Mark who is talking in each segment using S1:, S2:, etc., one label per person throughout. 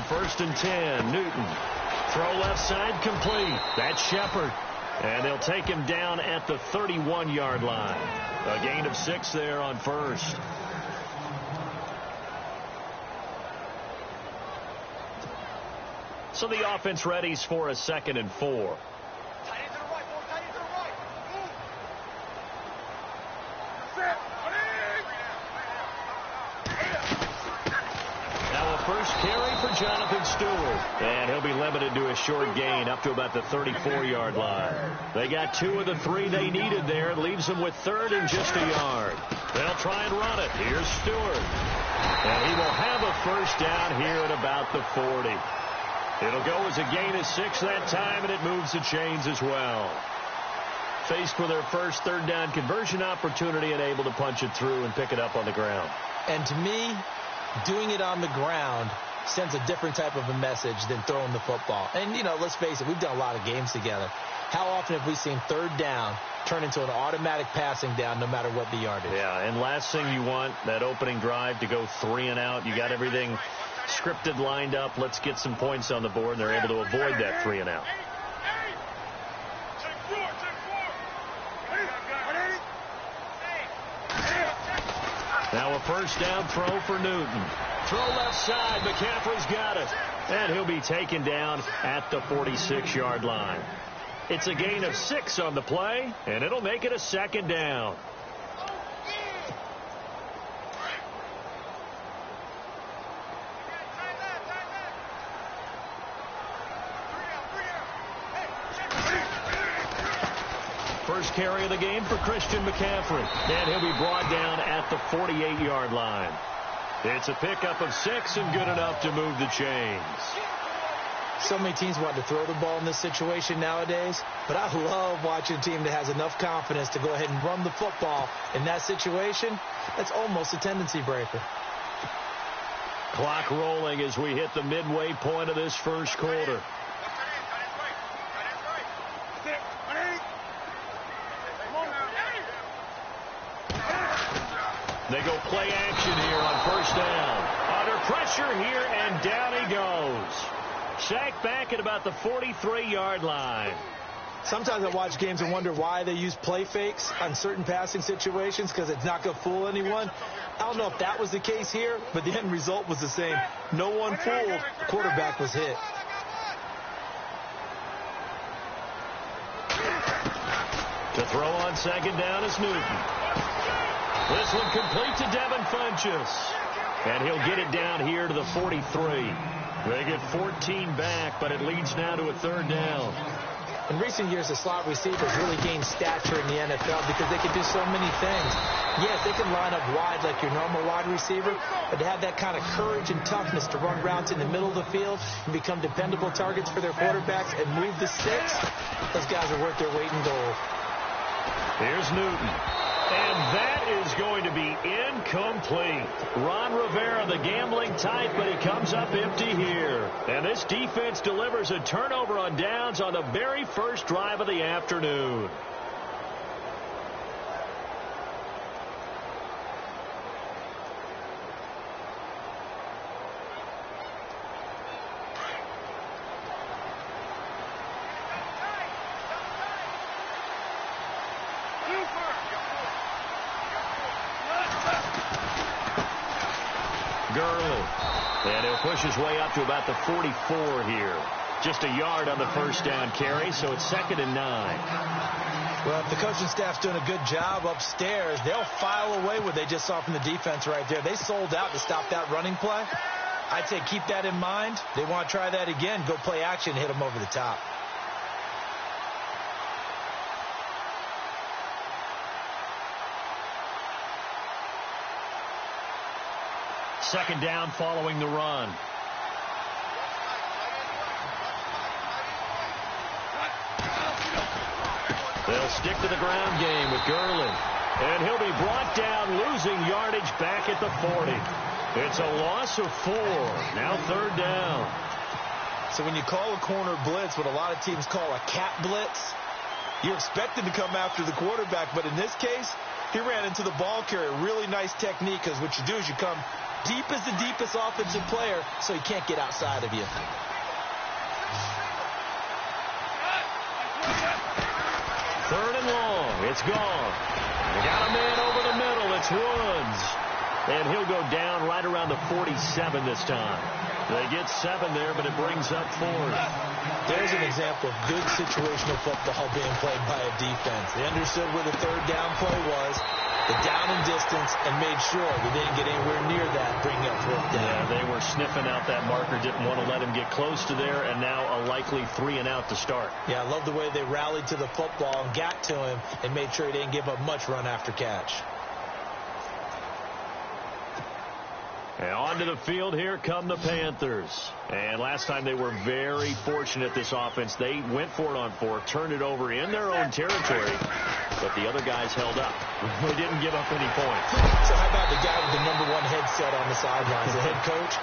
S1: first and 10, Newton. Throw left side complete. That's Shepard. And they'll take him down at the 31-yard line. A gain of 6 there on first. So the offense readies for a 2nd and 4. First carry for Jonathan Stewart. And he'll be limited to a short gain up to about the 34-yard line. They got 2 of the 3 they needed there. It leaves them with 3rd and just a yard. They'll try and run it. Here's Stewart. And he will have a first down here at about the 40. It'll go as a gain of 6 that time, and it moves the chains as well. Faced with their first 3rd down conversion opportunity and able to punch it through and pick it up on the ground.
S2: And to me, doing it on the ground sends a different type of a message than throwing the football. And, you know, let's face it, we've done a lot of games together. How often have we seen 3rd down turn into an automatic passing down no matter what the yardage?
S1: Yeah, and last thing you want, that opening drive to go 3 and out. You got everything scripted, lined up. Let's get some points on the board, and they're able to avoid that 3 and out. Now a first down throw for Newton. Throw left side. McCaffrey's got it. And he'll be taken down at the 46-yard line. It's a gain of 6 on the play, and it'll make it a 2nd down. First carry of the game for Christian McCaffrey. And he'll be brought down at the 48-yard line. It's a pickup of 6 and good enough to move the chains.
S2: So many teams want to throw the ball in this situation nowadays, but I love watching a team that has enough confidence to go ahead and run the football in that situation. That's almost a tendency breaker.
S1: Clock rolling as we hit the midway point of this first quarter. They go play action here on first down. Under pressure here, and down he goes. Sacked back at about the 43-yard line.
S2: Sometimes I watch games and wonder why they use play fakes on certain passing situations, because it's not going to fool anyone. I don't know if that was the case here, but the end result was the same. No one fooled. The quarterback was hit.
S1: To throw on second down is Newton. This one complete to Devin Funchess. And he'll get it down here to the 43. They get 14 back, but it leads now to a third down.
S2: In recent years, the slot receivers really gained stature in the NFL because they can do so many things. Yes, they can line up wide like your normal wide receiver, but to have that kind of courage and toughness to run routes in the middle of the field and become dependable targets for their quarterbacks and move the sticks, those guys are worth their weight in gold.
S1: Here's Newton. And that is going to be incomplete. Ron Rivera, the gambling type, but he comes up empty here. And this defense delivers a turnover on downs on the very first drive of the afternoon. And he'll push his way up to about the 44 here. Just a yard on the first down carry, so it's 2nd and 9.
S2: Well, if the coaching staff's doing a good job upstairs, they'll file away what they just saw from the defense right there. They sold out to stop that running play. I'd say keep that in mind. They want to try that again, go play action, hit them over the top.
S1: Second down following the run. They'll stick to the ground game with Gurley. And he'll be brought down, losing yardage back at the 40. It's a loss of 4. Now third down.
S2: So when you call a corner blitz, what a lot of teams call a cat blitz, you're expected to come after the quarterback. But in this case, he ran into the ball carrier. Really nice technique, because what you do is you come Deep is the deepest offensive player, so he can't get outside of you.
S1: Third and long. It's gone. They got a man over the middle. It's Woods. And he'll go down right around the 47 this time. They get 7 there, but it brings up 4.
S2: There's an example of good situational football being played by a defense. They understood where the third down play was, the down and distance, and made sure they didn't get anywhere near that, bringing up 4th down.
S1: Yeah, they were sniffing out that marker, didn't want to let him get close to there, and now a likely 3 and out to start.
S2: Yeah, I love the way they rallied to the football and got to him and made sure he didn't give up much run after catch.
S1: And onto the field, here come the Panthers. And last time they were very fortunate, this offense. They went for it on 4th, turned it over in their own territory, but the other guys held up. They didn't give up any points.
S2: So how about the guy with the number 1 headset on the sidelines, the head coach?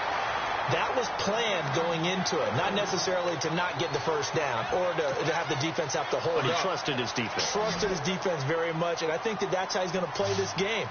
S2: That was planned going into it, not necessarily to not get the first down or to have the defense have to hold up.
S1: But he trusted his defense.
S2: Trusted his defense very much, and I think that's how he's going to play this game.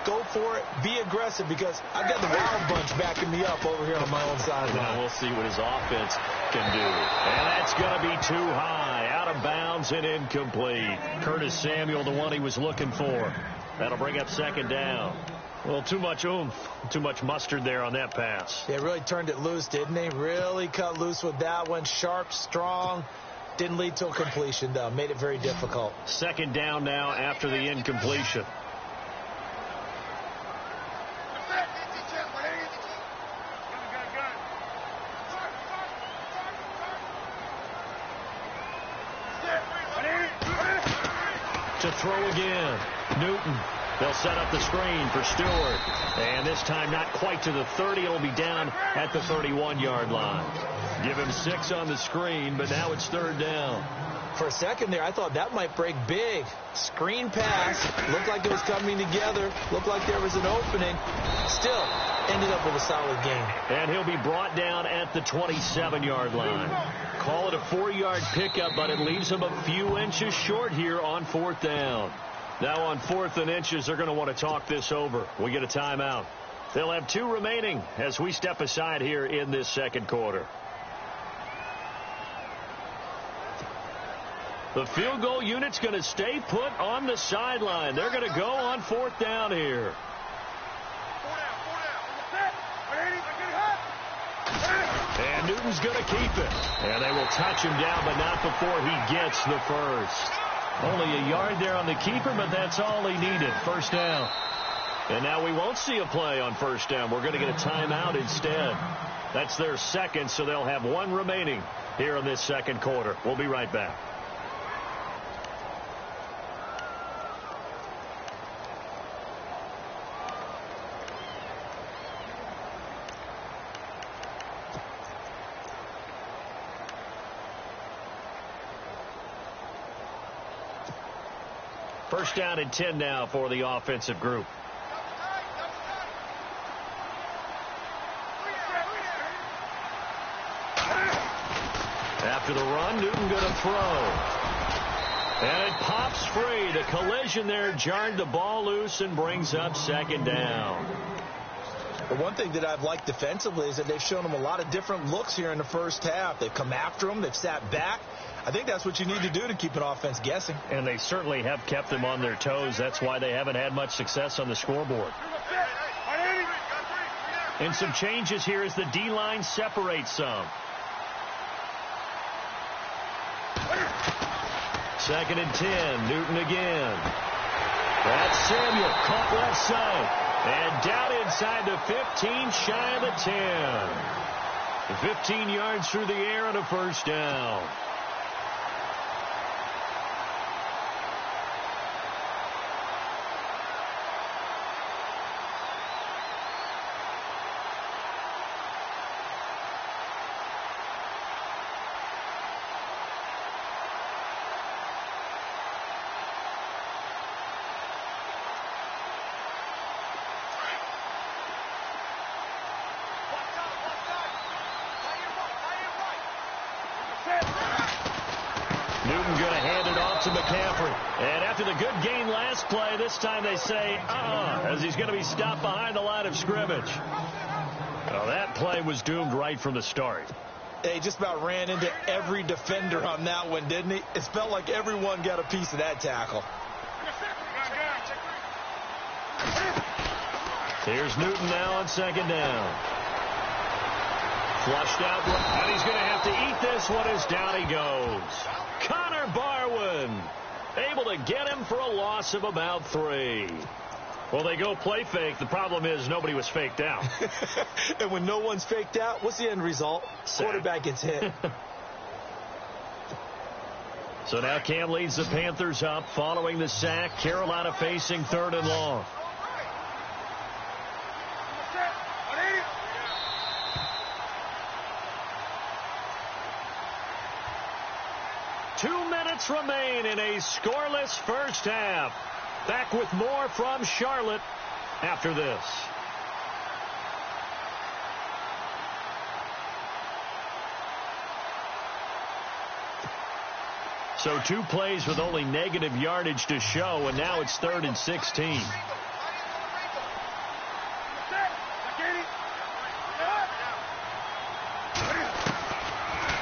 S2: Go for it. Be aggressive, because I've got the Wild Bunch backing me up over here on my own sideline.
S1: Now we'll see what his offense can do. And that's going to be too high. Out of bounds and incomplete. Curtis Samuel, the one he was looking for. That'll bring up 2nd down. Well, too much oomph, too much mustard there on that pass.
S2: They really turned it loose, didn't they? Really cut loose with that one. Sharp, strong. Didn't lead to a completion, though. Made it very difficult.
S1: 2nd down now after the incompletion. To throw again. Newton. They'll set up the screen for Stewart. And this time not quite to the 30. It'll be down at the 31-yard line. Give him 6 on the screen, but now it's 3rd down.
S2: For a second there, I thought that might break big. Screen pass. Looked like it was coming together. Looked like there was an opening. Still ended up with a solid game.
S1: And he'll be brought down at the 27-yard line. Call it a 4-yard pickup, but it leaves him a few inches short here on 4th down. Now on 4th and inches, they're going to want to talk this over. We get a timeout. They'll have 2 remaining as we step aside here in this 2nd quarter. The field goal unit's going to stay put on the sideline. They're going to go on 4th down here. And Newton's going to keep it. And they will touch him down, but not before he gets the first. Only a yard there on the keeper, but that's all he needed. 1st down. And now we won't see a play on 1st down. We're going to get a timeout instead. That's their 2nd, so they'll have 1 remaining here in this 2nd quarter. We'll be right back. First down and 10 now for the offensive group. After the run, Newton going to throw. And it pops free. The collision there jarred the ball loose and brings up 2nd down.
S2: But one thing that I've liked defensively is that they've shown them a lot of different looks here in the first half. They've come after them. They've sat back. I think that's what you need to do to keep an offense guessing.
S1: And they certainly have kept them on their toes. That's why they haven't had much success on the scoreboard. And some changes here as the D-line separates some. 2nd and 10. Newton again. That's Samuel. Caught left side. And down inside the 15, shy of the 10. 15 yards through the air and a 1st down. Newton going to hand it off out to McCaffrey. And after the good gain last play, this time they say, as he's going to be stopped behind the line of scrimmage. Well, that play was doomed right from the start.
S2: He just about ran into every defender on that one, didn't he? It felt like everyone got a piece of that tackle.
S1: Here's Newton now on second down. Flushed out, and he's going to have to eat this one as down he goes. Connor Barwin able to get him for a loss of about 3. Well, they go play fake. The problem is nobody was faked out.
S2: And when no one's faked out, what's the end result?
S1: Sack.
S2: Quarterback gets hit.
S1: So now Cam leads the Panthers up following the sack. Carolina facing 3rd and long. Remain in a scoreless first half. Back with more from Charlotte after this. So 2 plays with only negative yardage to show, and now it's 3rd and 16.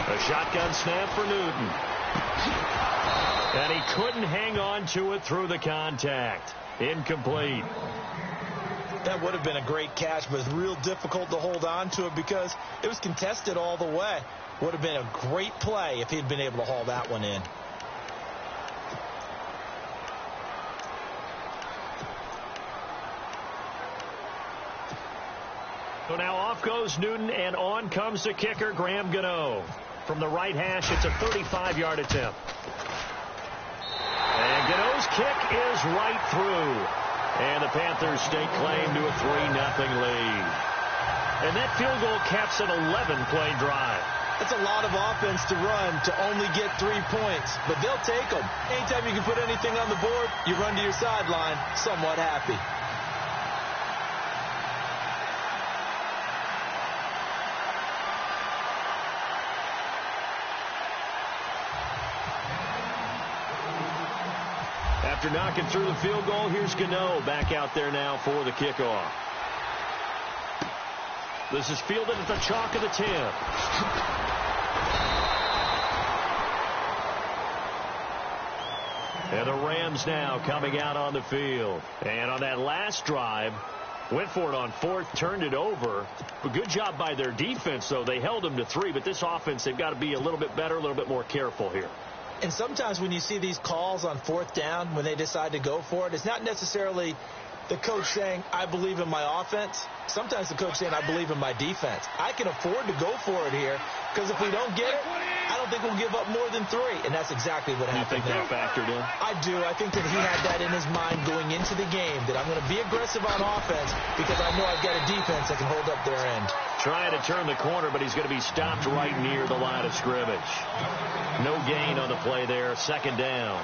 S1: A shotgun snap for Newton. And he couldn't hang on to it through the contact. Incomplete.
S2: That would have been a great catch, but it's real difficult to hold on to it because it was contested all the way. Would have been a great play if he'd been able to haul that one in.
S1: So now off goes Newton, and on comes the kicker, Graham Gano. From the right hash, it's a 35-yard attempt. And Gano's kick is right through. And the Panthers stake claim to a 3-0 lead. And that field goal caps an 11-play drive.
S2: That's a lot of offense to run to only get 3 points, but they'll take them. Anytime you can put anything on the board, you run to your sideline somewhat happy.
S1: After knocking through the field goal, here's Gano back out there now for the kickoff. This is fielded at the chalk of the 10. And the Rams now coming out on the field. And on that last drive, went for it on 4th, turned it over. But good job by their defense, though. They held them to 3, but this offense, they've got to be a little bit better, a little bit more careful here.
S2: And sometimes when you see these calls on 4th down, when they decide to go for it, it's not necessarily the coach saying, I believe in my offense. Sometimes the coach saying, I believe in my defense. I can afford to go for it here because if we don't get it, I don't think we'll give up more than 3. And that's exactly what happened.
S1: You think that factored in?
S2: I do. I think that he had that in his mind going into the game, that I'm going to be aggressive on offense because I know I've got a defense that can hold up their end.
S1: Trying to turn the corner, but he's going to be stopped right near the line of scrimmage. No gain on the play there. 2nd down.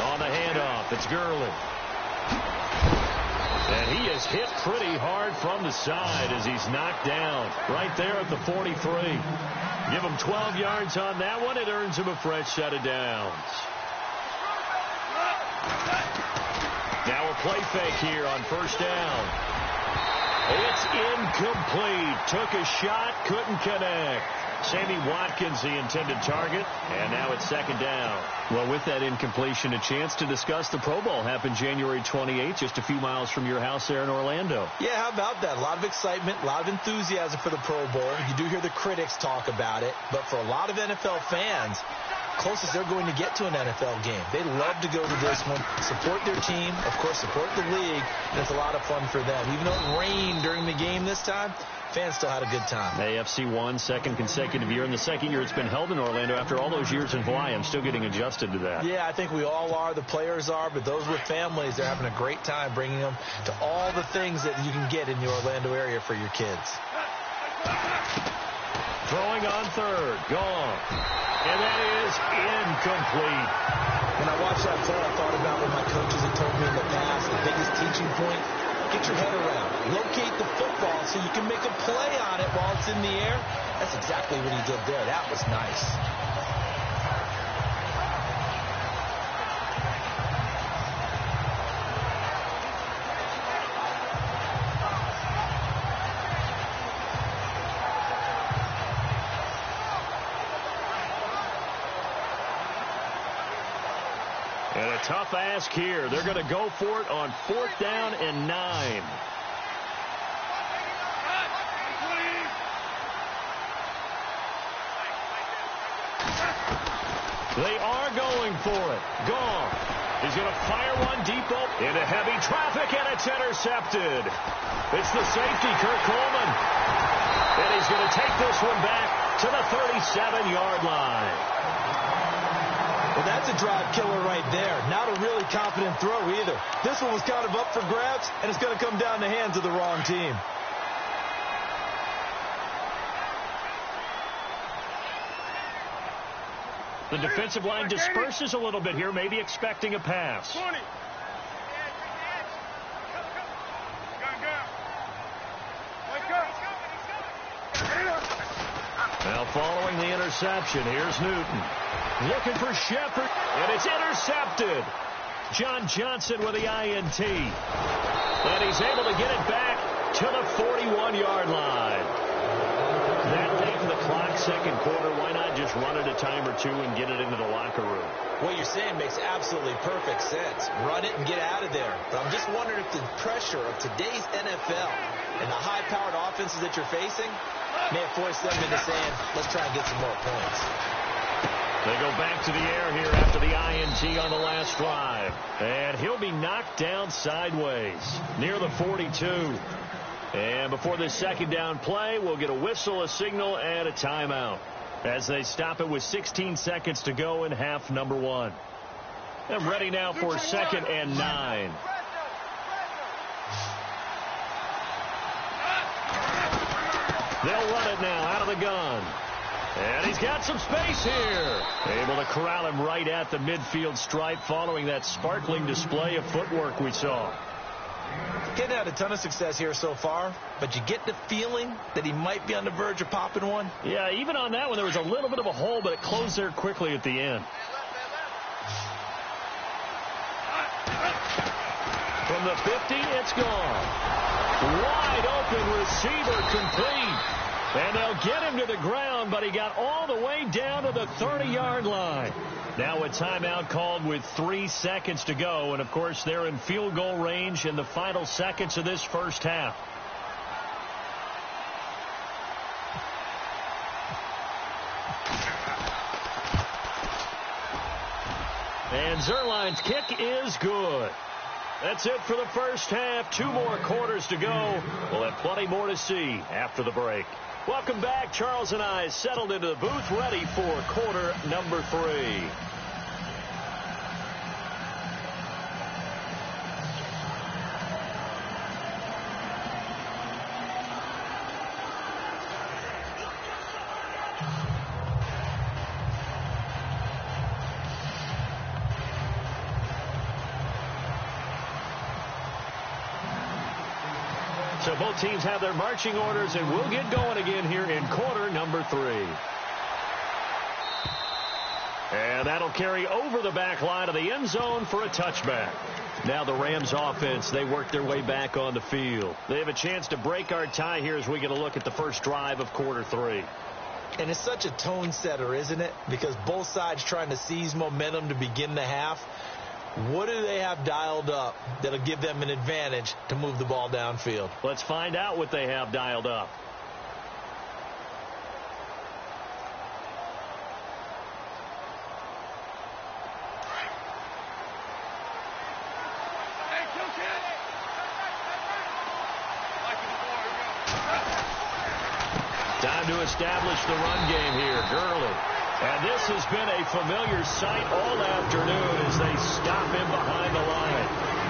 S1: On the handoff, it's Gurley. And he is hit pretty hard from the side as he's knocked down right there at the 43. Give him 12 yards on that one. It earns him a fresh set of downs. Now a play fake here on 1st down. It's incomplete. Took a shot, couldn't connect. Sammy Watkins, the intended target, and now it's 2nd down. Well, with that incompletion, a chance to discuss the Pro Bowl happened January 28th, just a few miles from your house there in Orlando.
S2: Yeah, how about that? A lot of excitement, a lot of enthusiasm for the Pro Bowl. You do hear the critics talk about it, but for a lot of NFL fans, closest they're going to get to an NFL game. They love to go to this one, support their team, of course, support the league, and it's a lot of fun for them. Even though it rained during the game this time, fans still had a good time.
S1: AFC won 2nd consecutive year, and the 2nd year it's been held in Orlando after all those years in Hawaii. I'm still getting adjusted to that.
S2: Yeah, I think we all are. The players are, but those with families, they're having a great time bringing them to all the things that you can get in the Orlando area for your kids.
S1: Throwing on third. Gone. And that is incomplete.
S2: When I watched that play, I thought about what my coaches had told me in the past. The biggest teaching point, get your head around. Locate the football so you can make a play on it while it's in the air. That's exactly what he did there. That was nice.
S1: And a tough ask here. They're going to go for it on 4th down and 9. They are going for it. Gone. He's going to fire one deep into heavy traffic, and it's intercepted. It's the safety, Kurt Coleman. And he's going to take this one back to the 37-yard line.
S2: Well, that's a drive killer right there. Not a really confident throw either. This one was kind of up for grabs, and it's going to come down the hands of the wrong team.
S1: The defensive line disperses a little bit here, maybe expecting a pass. Now following the interception, here's Newton. Looking for Shepard, and it's intercepted. John Johnson with the INT. And he's able to get it back to the 41-yard line. That late in the clock, second quarter, why not just run it a time or two and get it into the locker room?
S2: What you're saying makes absolutely perfect sense. Run it and get out of there. But I'm just wondering if the pressure of today's NFL and the high-powered offenses that you're facing may have forced them into saying, let's try and get some more points.
S1: They go back to the air here after the INT on the last drive. And he'll be knocked down sideways near the 42. And before this second down play, we'll get a whistle, a signal, and a timeout as they stop it with 16 seconds to go in half number 1. They're ready now for 2nd and 9. They'll run it now out of the gun. And he's got some space here. Able to corral him right at the midfield stripe following that sparkling display of footwork we saw.
S2: Getting had a ton of success here so far, but you get the feeling that he might be on the verge of popping one.
S1: Yeah, even on that one, there was a little bit of a hole, but it closed there quickly at the end. From the 50, it's gone. Wide open receiver complete. And they'll get him to the ground, but he got all the way down to the 30-yard line. Now a timeout called with 3 seconds to go. And, of course, they're in field goal range in the final seconds of this first half. And Zerline's kick is good. That's it for the first half. 2 more quarters to go. We'll have plenty more to see after the break. Welcome back. Charles and I settled into the booth, ready for quarter number 3. So both teams have their marching orders, and we'll get going again here in quarter number 3. And that'll carry over the back line of the end zone for a touchback. Now the Rams offense, they work their way back on the field. They have a chance to break our tie here as we get a look at the first drive of quarter 3.
S2: And it's such a tone setter, isn't it? Because both sides trying to seize momentum to begin the half. What do they have dialed up that'll give them an advantage to move the ball downfield?
S1: Let's find out what they have dialed up. Time to establish the run game here. Gurley. And this has been a familiar sight all afternoon as they stop him behind the line.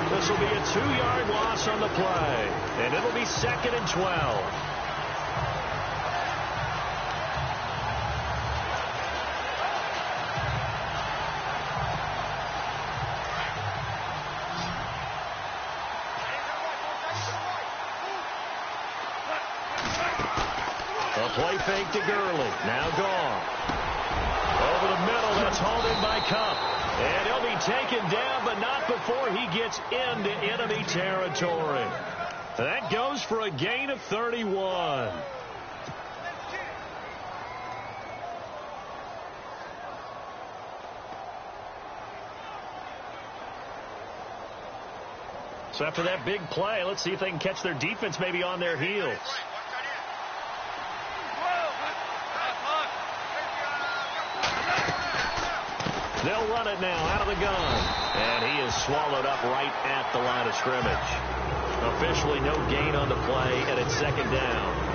S1: This will be a 2-yard loss on the play. And it'll be 2nd and 12. A play fake to Gurley. Now gone. Over the middle, that's hauled in by Cup. And he'll be taken down, but not before he gets into enemy territory. That goes for a gain of 31. So after that big play, let's see if they can catch their defense maybe on their heels. They'll run it now out of the gun. And he is swallowed up right at the line of scrimmage. Officially no gain on the play, and it's second down.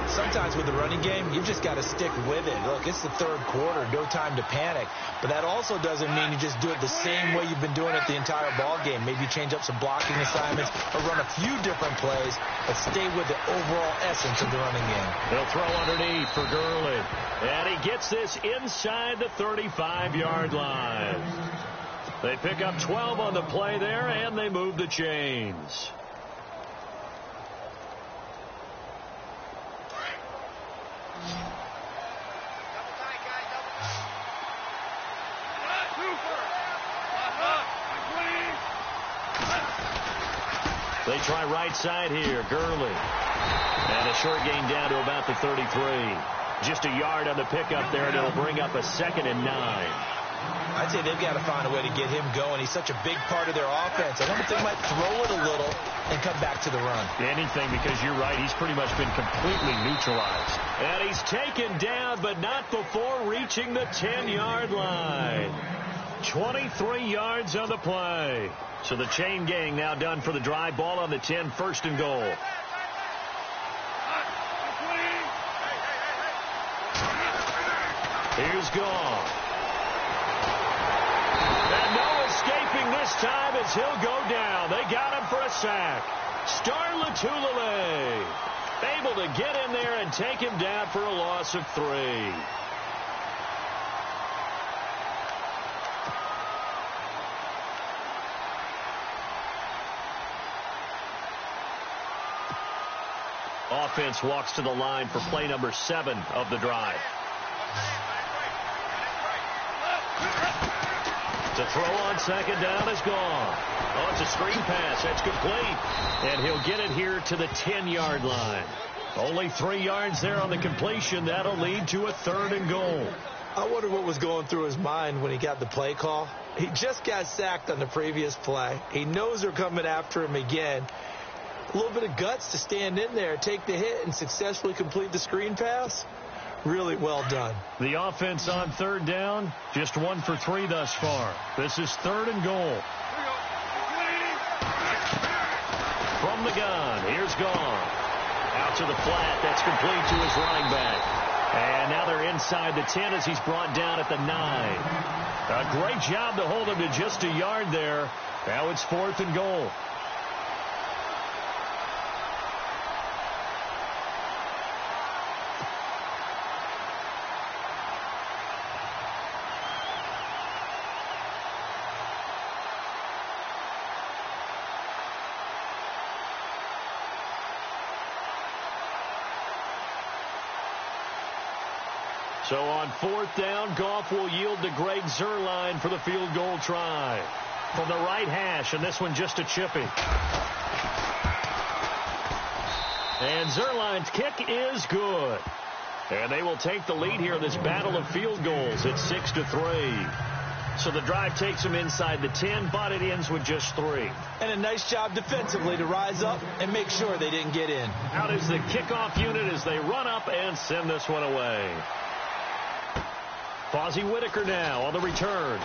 S2: Sometimes with the running game, you've just got to stick with it. Look, it's the third quarter, no time to panic. But that also doesn't mean you just do it the same way you've been doing it the entire ball game. Maybe change up some blocking assignments or run a few different plays, but stay with the overall essence of the running game.
S1: They'll throw underneath for Gurley. And he gets this inside the 35-yard line. They pick up 12 on the play there, and they move the chains. They try right side here. Gurley. And a short gain down to about the 33. Just a yard on the pickup there, and it'll bring up a 2nd and 9.
S2: I'd say they've got to find a way to get him going. He's such a big part of their offense. I wonder if they might throw it a little and come back to the run.
S1: Anything, because you're right. He's pretty much been completely neutralized. And he's taken down, but not before reaching the 10-yard line. 23 yards on the play. So the chain gang now done for the drive. Ball on the 10, 1st and goal. Here's Goff. And no escaping this time as he'll go down. They got him for a sack. Star Latulele able to get in there and take him down for a loss of 3. Offense walks to the line for play number 7 of the drive. To throw on 2nd down is gone. Oh, it's a screen pass. That's complete. And he'll get it here to the 10-yard line. Only 3 yards there on the completion. That'll lead to a 3rd and goal.
S2: I wonder what was going through his mind when he got the play call. He just got sacked on the previous play. He knows they're coming after him again. A little bit of guts to stand in there, take the hit, and successfully complete the screen pass. Really well done.
S1: The offense on 3rd down, just 1 for 3 thus far. This is 3rd and goal. From the gun, here's Goff. Out to the flat, that's complete to his running back. And now they're inside the 10 as he's brought down at the 9. A great job to hold him to just a yard there. Now it's 4th and goal. So on 4th down, Goff will yield to Greg Zuerlein for the field goal try. From the right hash, and this one just a chipping. And Zuerlein's kick is good. And they will take the lead here in this battle of field goals at 6-3. So the drive takes them inside the 10, but it ends with just 3.
S2: And a nice job defensively to rise up and make sure they didn't get in.
S1: Out is the kickoff unit as they run up and send this one away. Fozzie Whitaker now on the return.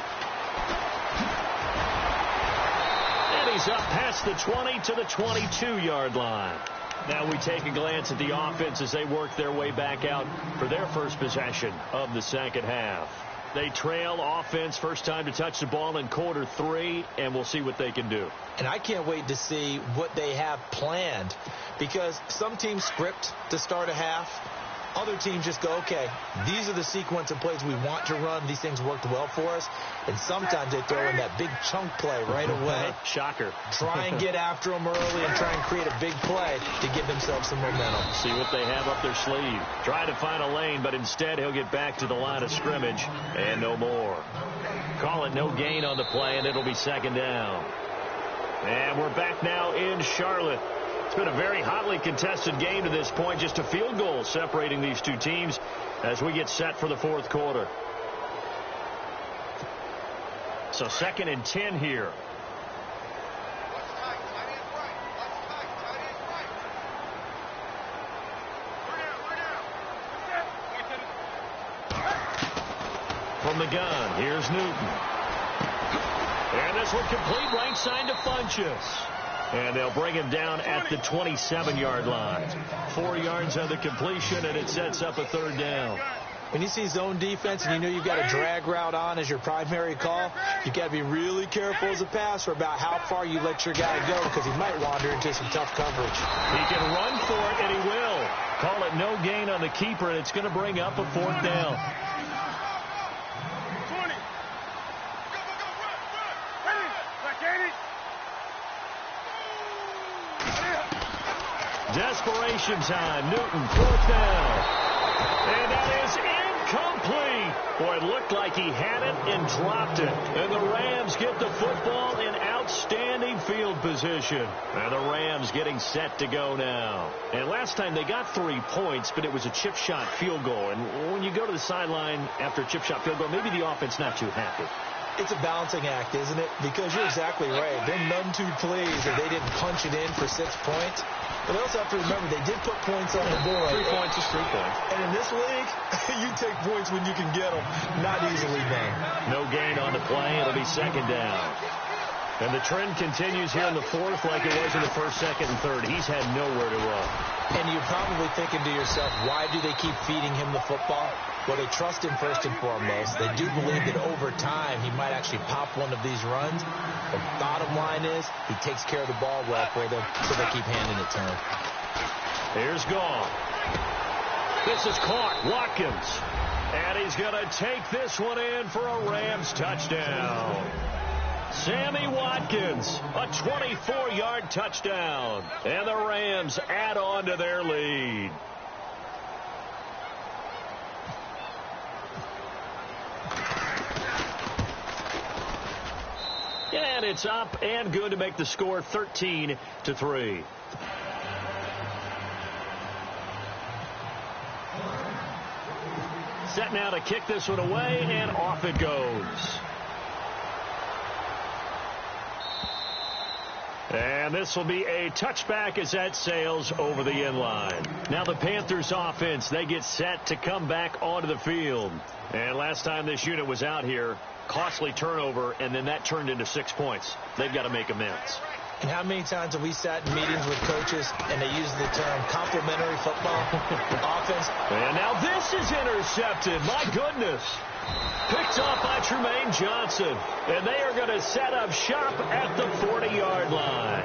S1: And he's up past the 20 to the 22-yard line. Now we take a glance at the offense as they work their way back out for their first possession of the second half. They trail offense, first time to touch the ball in quarter 3, and we'll see what they can do.
S2: And I can't wait to see what they have planned, because some teams script to start a half. Other teams just go, okay, these are the sequence of plays we want to run. These things worked well for us. And sometimes they throw in that big chunk play right away.
S1: Shocker.
S2: Try and get after them early and try and create a big play to give themselves some momentum.
S1: See what they have up their sleeve. Try to find a lane, but instead he'll get back to the line of scrimmage and no more. Call it no gain on the play, and it'll be second down. And we're back now in Charlotte. It's been a very hotly contested game to this point. Just a field goal separating these two teams as we get set for the fourth quarter. So 2nd and 10 here. From the gun, here's Newton. And this one complete, right side to Funchess. And they'll bring him down at the 27-yard line. 4 yards on the completion, and it sets up a third down.
S2: When you see zone defense and you know you've got a drag route on as your primary call, you've got to be really careful as a passer about how far you let your guy go because he might wander into some tough coverage.
S1: He can run for it, and he will. Call it no gain on the keeper, and it's going to bring up a fourth down. Desperation time. Newton, fourth down. And that is incomplete. Boy, it looked like he had it and dropped it. And the Rams get the football in outstanding field position. And the Rams getting set to go now. And last time they got 3 points, but it was a chip shot field goal. And when you go to the sideline after a chip shot field goal, maybe the offense not too happy.
S2: It's a balancing act, isn't it? Because you're exactly right. They're none too pleased that they didn't punch it in for 6 points. But they also have to remember they did put points on the board.
S1: 3 points is 3 points.
S2: And in this league, you take points when you can get them. Not easily done.
S1: No gain on the play. It'll be second down. And the trend continues here in the fourth like it was in the first, second, and third. He's had nowhere to run.
S2: And you're probably thinking to yourself, why do they keep feeding him the football? Well, they trust him first and foremost. They do believe that over time he might actually pop one of these runs. The bottom line is he takes care of the ball well for them, so they keep handing it to him.
S1: Here's Gone. This is caught. Watkins. And he's going to take this one in for a Rams touchdown. Sammy Watkins, a 24-yard touchdown. And the Rams add on to their lead. And it's up and good to make the score 13-3. Set now to kick this one away, and off it goes. And this will be a touchback as that sails over the end line. Now the Panthers offense, they get set to come back onto the field. And last time this unit was out here, costly turnover, and then that turned into 6 points. They've got to make amends.
S2: And how many times have we sat in meetings with coaches and they use the term complementary football offense?
S1: And now this is intercepted. My goodness. Picked off by Tremaine Johnson. And they are going to set up shop at the 40-yard line.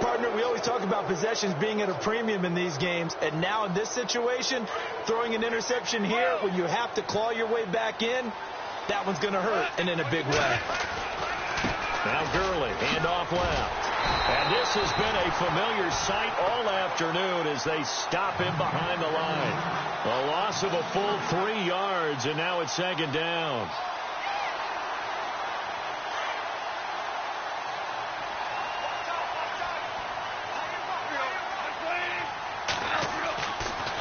S2: Partner, we always talk about possessions being at a premium in these games. And now in this situation, throwing an interception here when you have to claw your way back in, that one's going to hurt, and in a big way.
S1: Now Gurley, handoff left. And this has been a familiar sight all afternoon as they stop him behind the line. A loss of a full 3 yards, and now it's second down.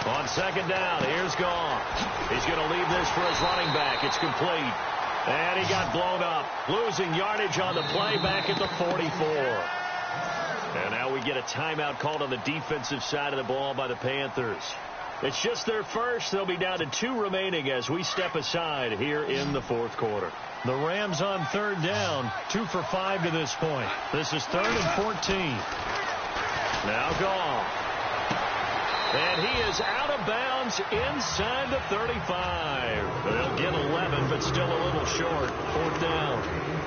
S1: On second down, here's Gone. He's going to leave this for his running back. It's complete. And he got blown up, losing yardage on the play back at the 44. And now we get a timeout called on the defensive side of the ball by the Panthers. It's just their first. They'll be down to 2 remaining as we step aside here in the fourth quarter. The Rams on third down, 2 for 5 to this point. This is 3rd and 14. Now Gone. And he is out of bounds inside the 35. They'll get 11, but still a little short. 4th down.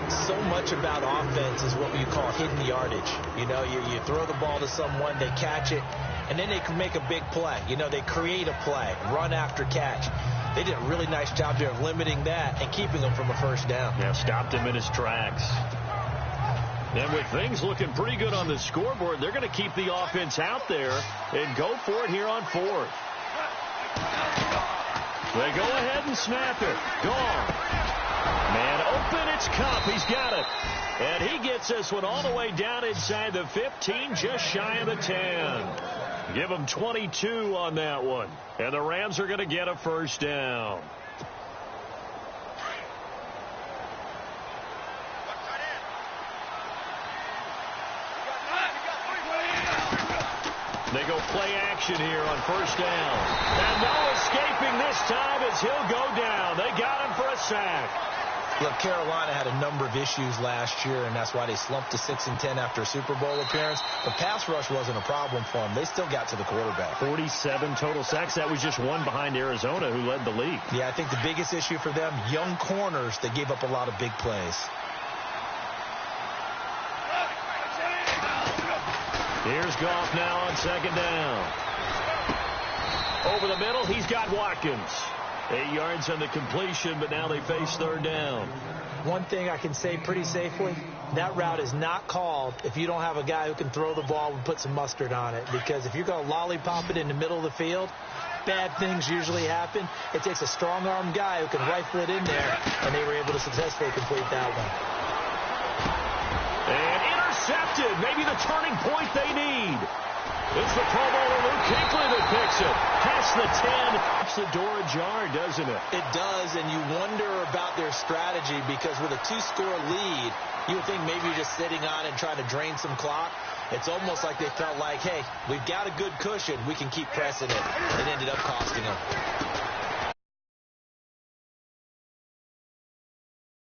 S2: So much about offense is what you call hidden yardage. You know, you throw the ball to someone, they catch it, and then they can make a big play. You know, they create a play, run after catch. They did a really nice job there of limiting that and keeping him from a first down.
S1: Yeah, stopped him in his tracks. And with things looking pretty good on the scoreboard, they're going to keep the offense out there and go for it here on 4th. They go ahead and snap it. Gone. Man open, it's Cup. He's got it. And he gets this one all the way down inside the 15, just shy of the 10. Give him 22 on that one. And the Rams are going to get a first down. They go play action here on first down. And no escaping this time as he'll go down. They got him for a sack.
S2: Look, Carolina had a number of issues last year, and that's why they slumped to 6-10 after a Super Bowl appearance. But pass rush wasn't a problem for them. They still got to the quarterback.
S1: 47 total sacks. That was just one behind Arizona, who led the league.
S2: Yeah, I think the biggest issue for them, young corners, they gave up a lot of big plays.
S1: Here's Goff now on 2nd down. Over the middle, he's got Watkins. 8 yards on the completion, but now they face 3rd down.
S2: One thing I can say pretty safely, that route is not called if you don't have a guy who can throw the ball and put some mustard on it. Because if you're going to lollipop it in the middle of the field, bad things usually happen. It takes a strong-arm guy who can rifle it in there, and they were able to successfully complete that one.
S1: And intercepted. Maybe the turning point they need. It's the Pro Bowler Luke Kuechly that picks it. Past the 10. Keeps the door ajar, doesn't it?
S2: It does, and you wonder about their strategy because with a 2-score lead, you would think maybe you're just sitting on and trying to drain some clock. It's almost like they felt like, hey, we've got a good cushion. We can keep pressing it. It ended up costing them.